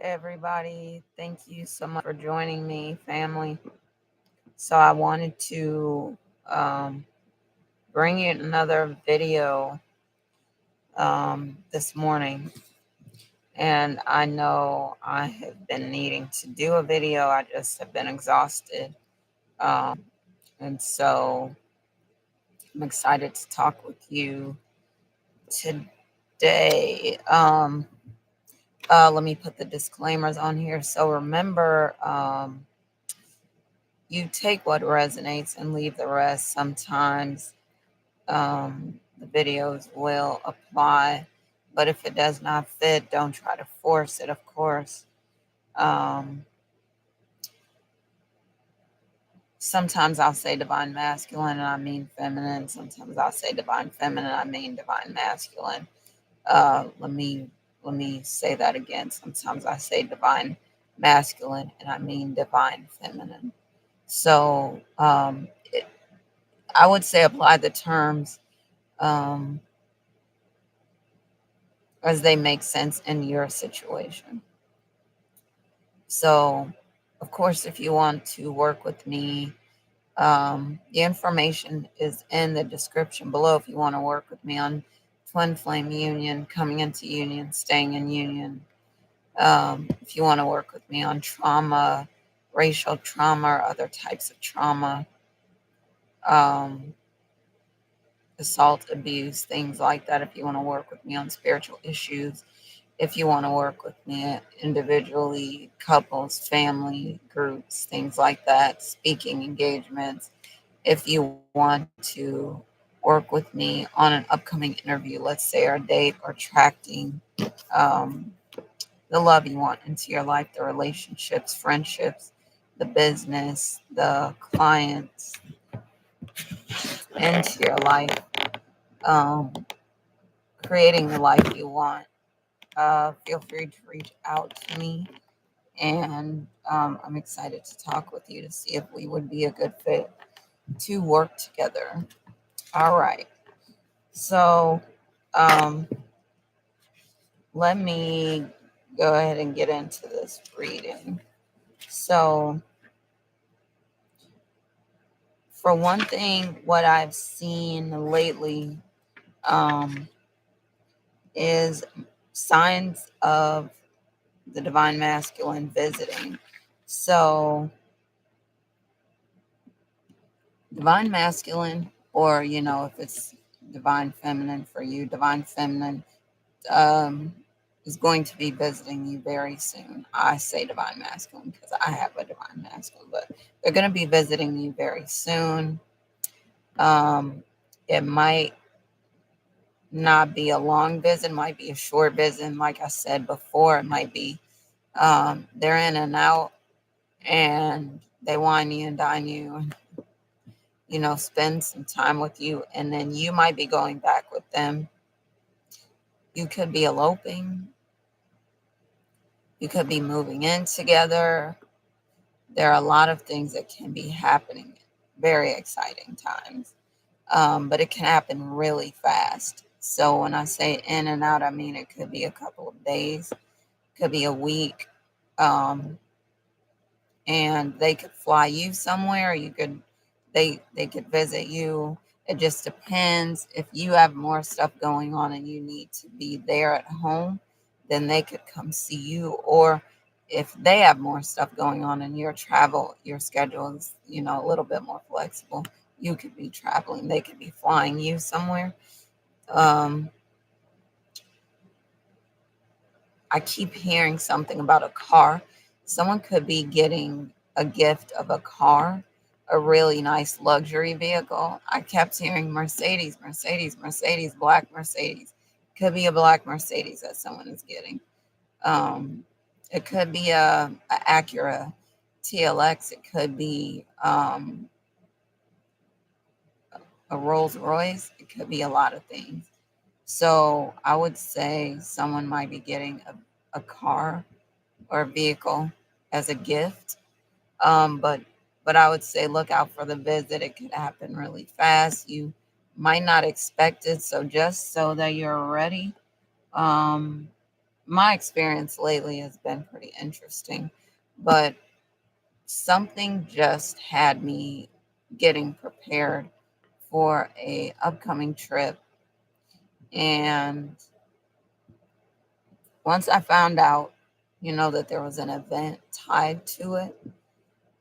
everybody. Thank you so much for joining me, family. So, I wanted to um, bring you another video this morning. And I know I have been needing to do a video, I just have been exhausted. And so, I'm excited to talk with you today. Let me put the disclaimers on here. So, remember, you take what resonates and leave the rest. Sometimes the videos will apply, but if it does not fit, don't try to force it, of course. Um, Sometimes I'll say divine masculine and I mean feminine. Sometimes I'll say divine feminine, I mean divine masculine. Let me say that again. Sometimes I say divine masculine and I mean divine feminine. So I would say apply the terms um, as they make sense in your situation. So, of course, if you want to work with me, the information is in the description below. If you want to work with me on twin flame union, coming into union, staying in union, if you want to work with me on trauma, racial trauma, or other types of trauma, um, assault, abuse, things like that. If you want to work with me on spiritual issues, if you want to work with me individually, couples, family, groups, things like that, speaking engagements, if you want to work with me on an upcoming interview, let's say, or date, or attracting um, the love you want into your life, the relationships, friendships, the business, the clients into your life, um, creating the life you want. Feel free to reach out to me, and I'm excited to talk with you to see if we would be a good fit to work together. All right. So um, let me go ahead and get into this reading. So, for one thing, what I've seen lately um, is signs of the divine masculine visiting. So, divine masculine, or if it's divine feminine for you, divine feminine um, is going to be visiting you very soon. I say divine masculine because I have a divine masculine, but they're going to be visiting you very soon. It might not be a long visit, might be a short visit. Like I said before, it might be they're in and out, and they wine you and dine you, and spend some time with you, and then you might be going back with them. You could be eloping. You could be moving in together. There are a lot of things that can be happening. Very exciting times. But it can happen really fast. So when I say in and out, I mean it could be a couple of days, could be a week, and they could fly you somewhere. They could visit you. It just depends. If you have more stuff going on and you need to be there at home, then they could come see you. Or if they have more stuff going on and your schedule is, a little bit more flexible, you could be traveling. They could be flying you somewhere. Um, I keep hearing something about a car. Someone could be getting a gift of a car, a really nice luxury vehicle. I kept hearing Mercedes, Mercedes, Mercedes, black Mercedes. Could be a black Mercedes that someone is getting. Um, it could be a Acura TLX. It could be a Rolls Royce. It could be a lot of things. So I would say someone might be getting a car or a vehicle as a gift. But I would say look out for the visit. It could happen really fast. You might not expect it. So just so that you're ready, um, my experience lately has been pretty interesting, but something just had me getting prepared for a upcoming trip. And once I found out, that there was an event tied to it,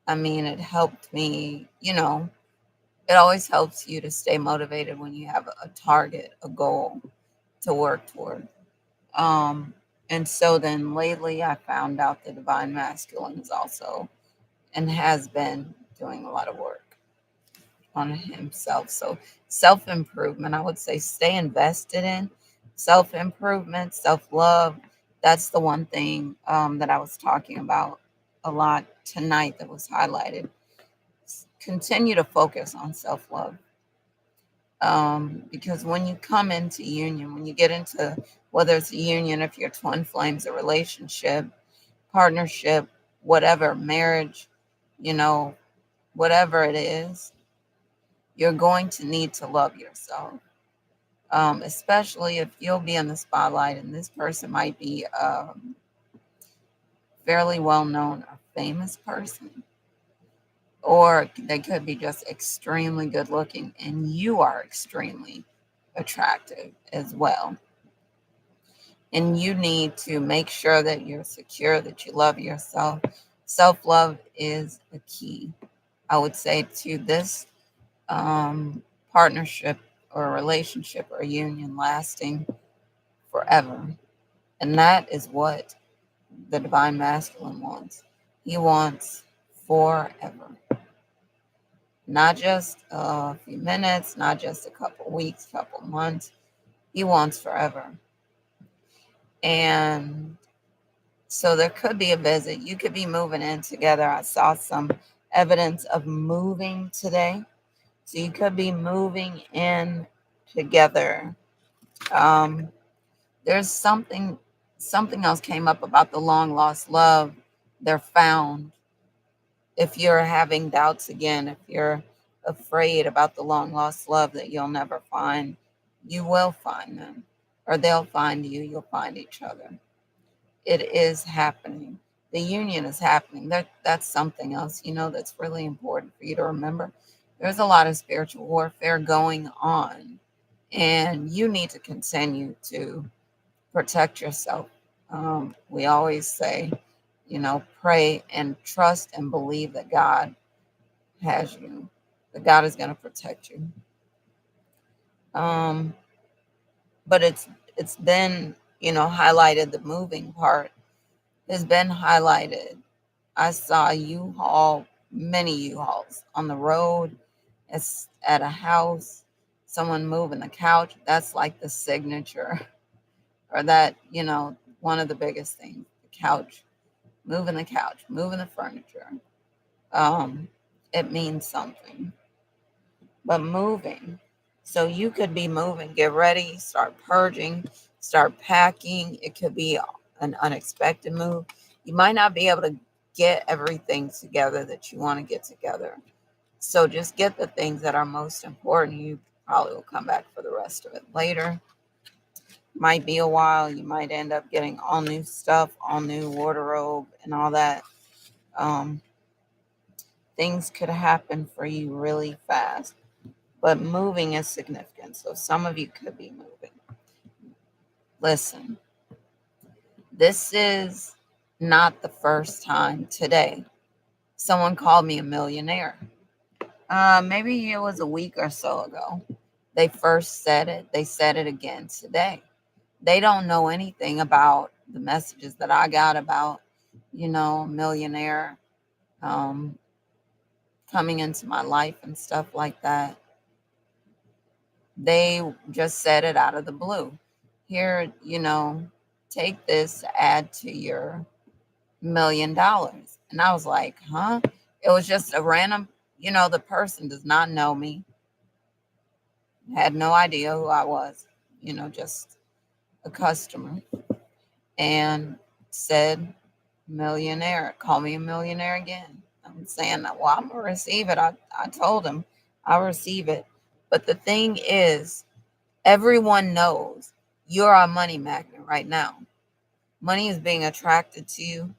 I mean, it helped me, it always helps you to stay motivated when you have a target, a goal to work toward. Um, and so then lately I found out the divine masculine is also and has been doing a lot of work on himself. So self improvement, I would say stay invested in self improvement, self love. That's the one thing that I was talking about a lot tonight that was highlighted. Continue to focus on self love. Because when you come into union, when you get into whether it's a union, if you're twin flames, a relationship, partnership, whatever, marriage, you know, whatever it is, you're going to need to love yourself. Especially if you'll be in the spotlight and this person might be a fairly well known or famous person, or they could be just extremely good looking and you are extremely attractive as well. And you need to make sure that you're secure, that you love yourself. Self love is a key, I would say, to this um, partnership or relationship or union lasting forever. And that is what the divine masculine wants. He wants forever. Not just a few minutes, not just a couple weeks, couple months. He wants forever. And so there could be a visit. You could be moving in together. I saw some evidence of moving today. So you could be moving in together. Um, there's something else came up about the long lost love. They're found. If you're having doubts again, if you're afraid about the long lost love that you'll never find, you will find them, or they'll find you. You'll find each other. It is happening. The union is happening. That's something else, that's really important for you to remember. There's a lot of spiritual warfare going on, and you need to continue to protect yourself. We always say, pray and trust and believe that God has you, that God is going to protect you. Um, but it's been, highlighted. The moving part has been highlighted. I saw U-Haul, many U-Hauls on the road. It's at a house, someone moving the couch. That's like the signature, or that, one of the biggest things, the couch, moving the furniture. Um, it means something. But moving. So you could be moving, get ready, start purging, start packing. It could be an unexpected move. You might not be able to get everything together that you want to get together. So just get the things that are most important. You probably will come back for the rest of it later. Might be a while. You might end up getting all new stuff, all new wardrobe, and all that. Um, things could happen for you really fast. But moving is significant. So some of you could be moving. Listen, this is not the first time today someone called me a millionaire. Maybe it was a week or so ago. They first said it. They said it again today. They don't know anything about the messages that I got about, millionaire um, coming into my life and stuff like that. They just said it out of the blue. Here, take this, add to your $1 million. And I was like, huh? It was just a random, the person does not know me, had no idea who I was, just a customer, and said, millionaire, call me a millionaire again. I'm saying that, well, I'm going to receive it. I told him I'll receive it. But the thing is, everyone knows you're a money magnet right now. Money is being attracted to you.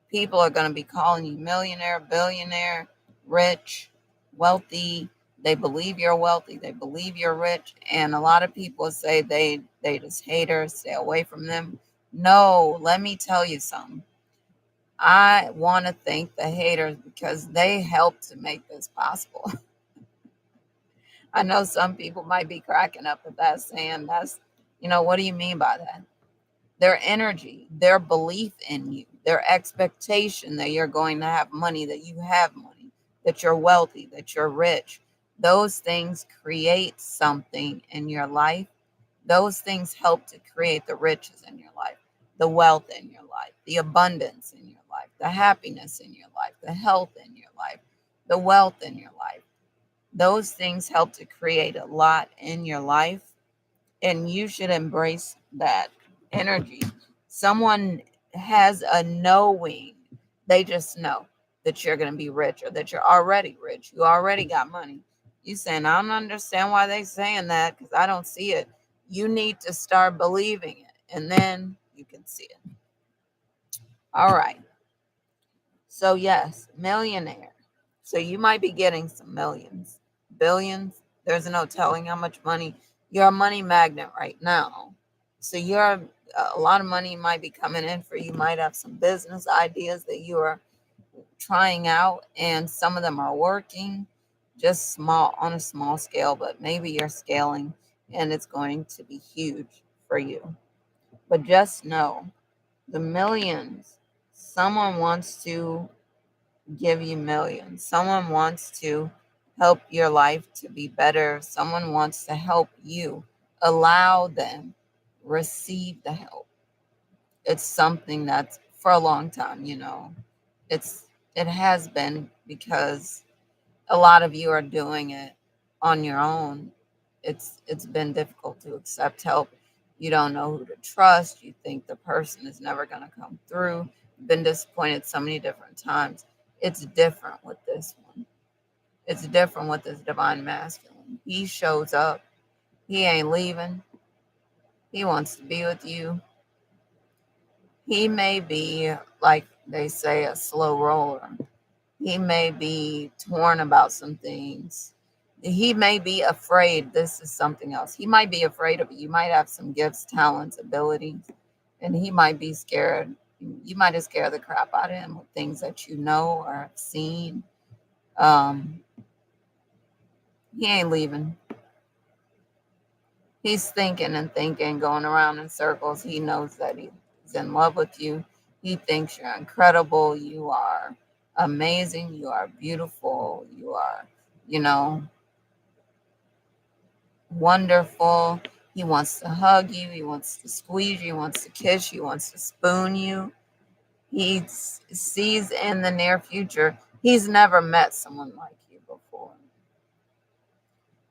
People are going to be calling you millionaire, billionaire, rich, wealthy. They believe you're wealthy. They believe you're rich. And a lot of people say they just haters, stay away from them. No, let me tell you something. I want to thank the haters because they helped to make this possible. I know some people might be cracking up at that, saying what do you mean by that? Their energy, their belief in you, their expectation that you're going to have money, that you have money, that you're wealthy, that you're rich. Those things create something in your life. Those things help to create the riches in your life, the wealth in your life, the abundance in your life, the happiness in your life, the health in your life, the wealth in your life. Those things help to create a lot in your life, and you should embrace that energy. Someone has a knowing, they just know that you're going to be rich or that you're already rich. You already got money. You saying, I don't understand why they saying that because I don't see it. You need to start believing it, and then you can see it. All right. So, yes, millionaire. So, you might be getting some millions, billions. There's no telling how much money. You're a money magnet right now. So, a lot of money might be coming in for you. You might have some business ideas that you are trying out, and some of them are working just small on a small scale, but maybe you're scaling and it's going to be huge for you. But just know the millions, someone wants to give you millions. Someone wants to help your life to be better. Someone wants to help you. Allow them, receive the help. It's something that's for a long time. It's it has been because a lot of you are doing it on your own. It's been difficult to accept help. You don't know who to trust. You think the person is never going to come through. You've been disappointed so many different times. It's different with this one. It's different with this divine masculine. He shows up. He ain't leaving. He wants to be with you. He may be, like they say, a slow roller. He may be torn about some things. He may be afraid. This is something else. He might be afraid of you. You might have some gifts, talents, abilities, and he might be scared. You might have scared the crap out of him with things that you know or have seen. Um, he ain't leaving. He's thinking and thinking, going around in circles. He knows that he's in love with you. He thinks you're incredible. You are amazing. You are beautiful. You are, you know, wonderful. He wants to hug you. He wants to squeeze you. He wants to kiss you. He wants to spoon you. He sees in the near future. He's never met someone like you before.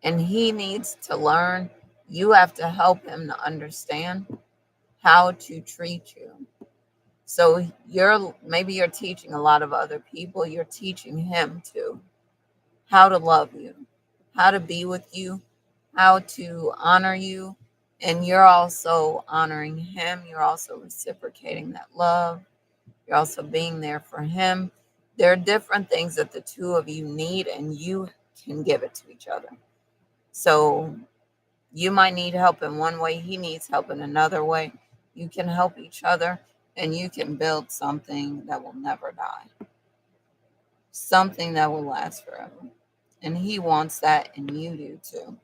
And he needs to learn. You have to help him to understand how to treat you. So maybe you're teaching a lot of other people. You're teaching him too how to love you, how to be with you, how to honor you. And you're also honoring him. You're also reciprocating that love. You're also being there for him. There are different things that the two of you need, and you can give it to each other. So you might need help in one way, he needs help in another way. You can help each other, and you can build something that will never die, something that will last forever. And he wants that, and you do too.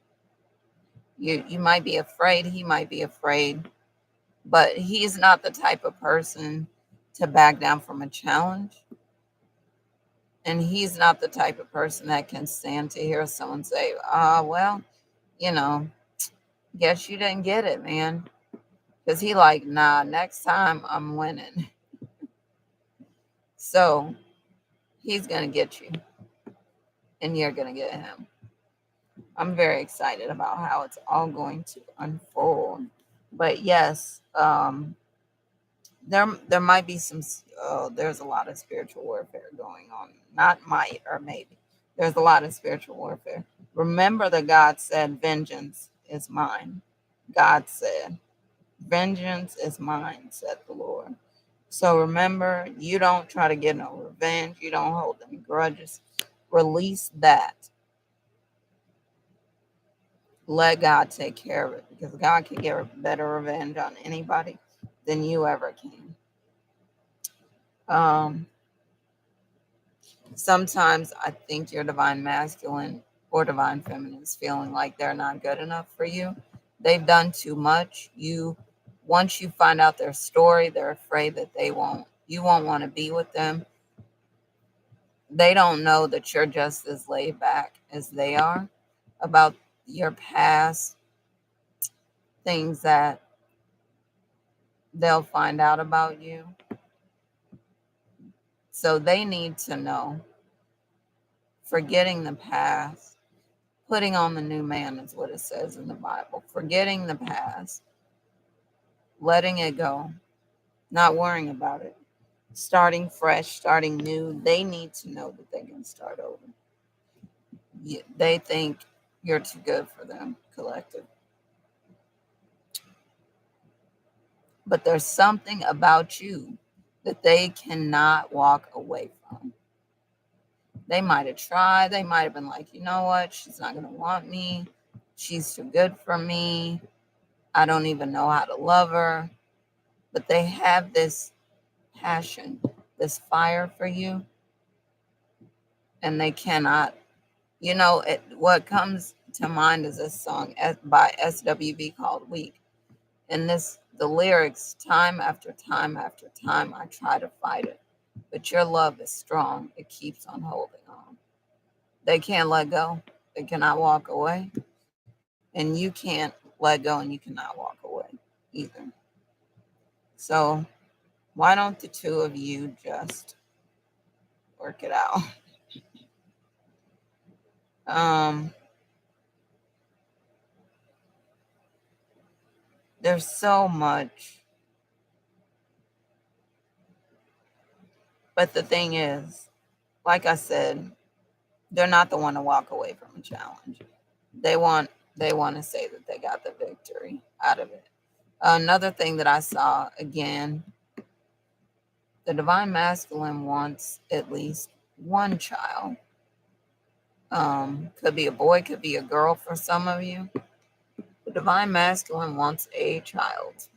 You might be afraid, he might be afraid, but he's not the type of person to back down from a challenge. And he's not the type of person that can stand to hear someone say, well, you know, guess you didn't get it, man. Because he like, nah, next time I'm winning. So he's going to get you, and you're going to get him. I'm very excited about how it's all going to unfold. But yes, there might be there's a lot of spiritual warfare going on. Not might or maybe. There's a lot of spiritual warfare. Remember that God said, vengeance is mine. God said. Vengeance is mine, said the Lord. So remember, you don't try to get no revenge. You don't hold any grudges. Release that. Let God take care of it, because God can get better revenge on anybody than you ever can. Um, Sometimes I think your divine masculine or divine feminine is feeling like they're not good enough for you. They've done too much. Once you find out their story, they're afraid that you won't want to be with them. They don't know that you're just as laid back as they are about your past, things that they'll find out about you. So they need to know, forgetting the past, putting on the new man is what it says in the Bible. Forgetting the past, letting it go, not worrying about it, starting fresh, starting new. They need to know that they can start over. They think you're too good for them, collective. But there's something about you that they cannot walk away from. They might have tried. They might have been like, you know what? She's not going to want me. She's too good for me. I don't even know how to love her. But they have this passion, this fire for you, and they cannot. What comes to mind is this song by SWV called Weak. And the lyrics, time after time after time, I try to fight it. But your love is strong. It keeps on holding on. They can't let go. They cannot walk away. And you can't let go, and you cannot walk away either. So why don't the two of you just work it out? There's so much. But the thing is, like I said, they're not the one to walk away from a challenge. They want to say that they got the victory out of it. Another thing that I saw again, the divine masculine wants at least one child. Could be a boy, could be a girl for some of you. The divine masculine wants a child.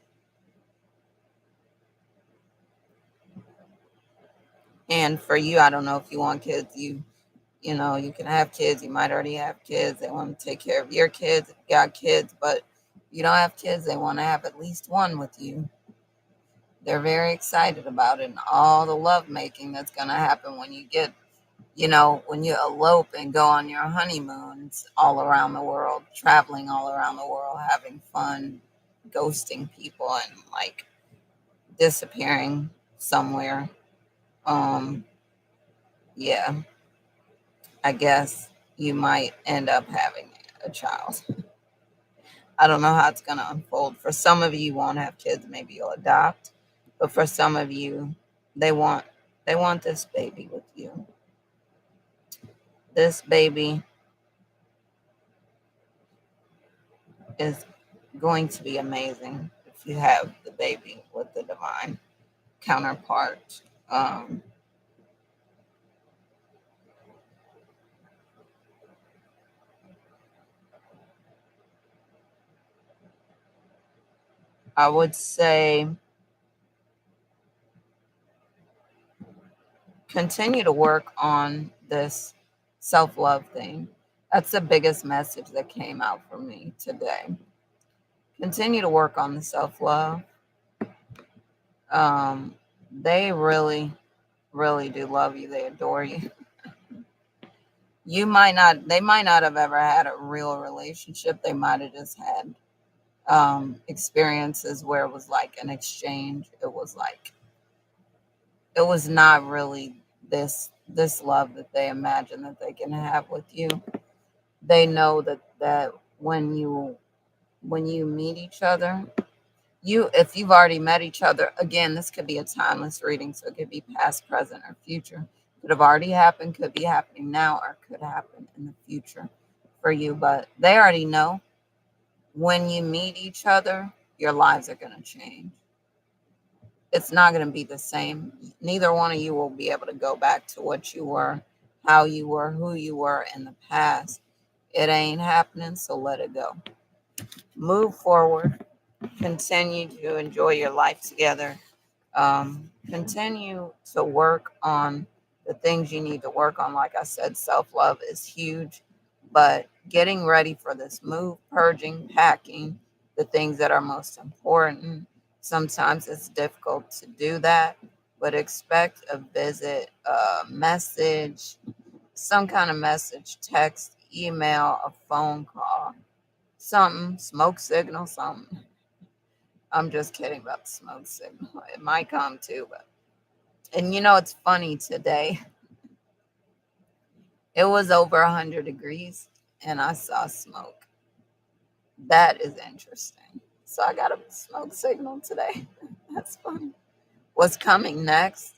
And for you, I don't know if you want kids. You can have kids. You might already have kids. They want to take care of your kids. If you got kids, but you don't have kids, they want to have at least one with you. They're very excited about it, and all the love making that's going to happen when you when you elope and go on your honeymoons all around the world, traveling all around the world, having fun, ghosting people, and like disappearing somewhere. Yeah, I guess you might end up having a child. I don't know how it's going to unfold. For some of you, you won't have kids. Maybe you'll adopt. But for some of you, they want this baby with you. This baby is going to be amazing if you have the baby with the divine counterpart. I would say continue to work on this self-love thing. That's the biggest message that came out for me today. Continue to work on the self-love. They really, really do love you. They adore you. They might not have ever had a real relationship. They might have just had experiences where it was like an exchange. It was not really this love that they imagine that they can have with you. They know that when you meet each other, if you've already met each other, again, this could be a timeless reading, so it could be past, present, or future. Could have already happened, could be happening now, or could happen in the future for you. But they already know when you meet each other, your lives are going to change. It's not going to be the same. Neither one of you will be able to go back to what you were, how you were, who you were in the past. It ain't happening, so let it go. Move forward. Continue to enjoy your life together. Continue to work on the things you need to work on. Like I said, self-love is huge, but getting ready for this move, purging, packing the things that are most important. Sometimes it's difficult to do that, but expect a visit, a message, some kind of message, text, email, a phone call, something, smoke signal, something. I'm just kidding about the smoke signal. It might come too, but and it's funny today. It was over 100 degrees and I saw smoke. That is interesting. So I got a smoke signal today. That's funny. What's coming next?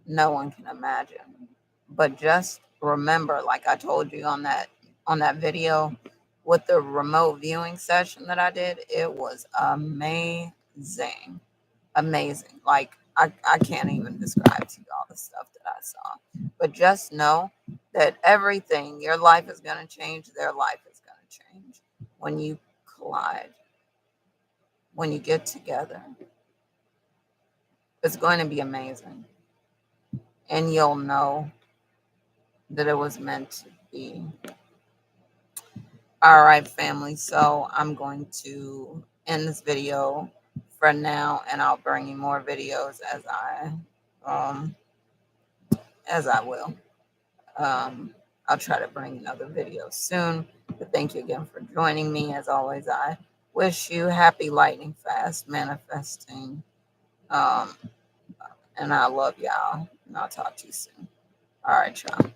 No one can imagine. But just remember, like I told you on that video with the remote viewing session that I did, it was amazing. Amazing. Like I can't even describe to you all the stuff that I saw. But just know that everything, your life is going to change, their life is going to change when you collide, when you get together. It's going to be amazing. And you'll know that it was meant to be. All right, family. So I'm going to end this video for now, and I'll bring you more videos as I will. I'll try to bring another video soon. But thank you again for joining me. As always, I wish you happy lightning fast manifesting. And I love y'all. And I'll talk to you soon. All right, y'all.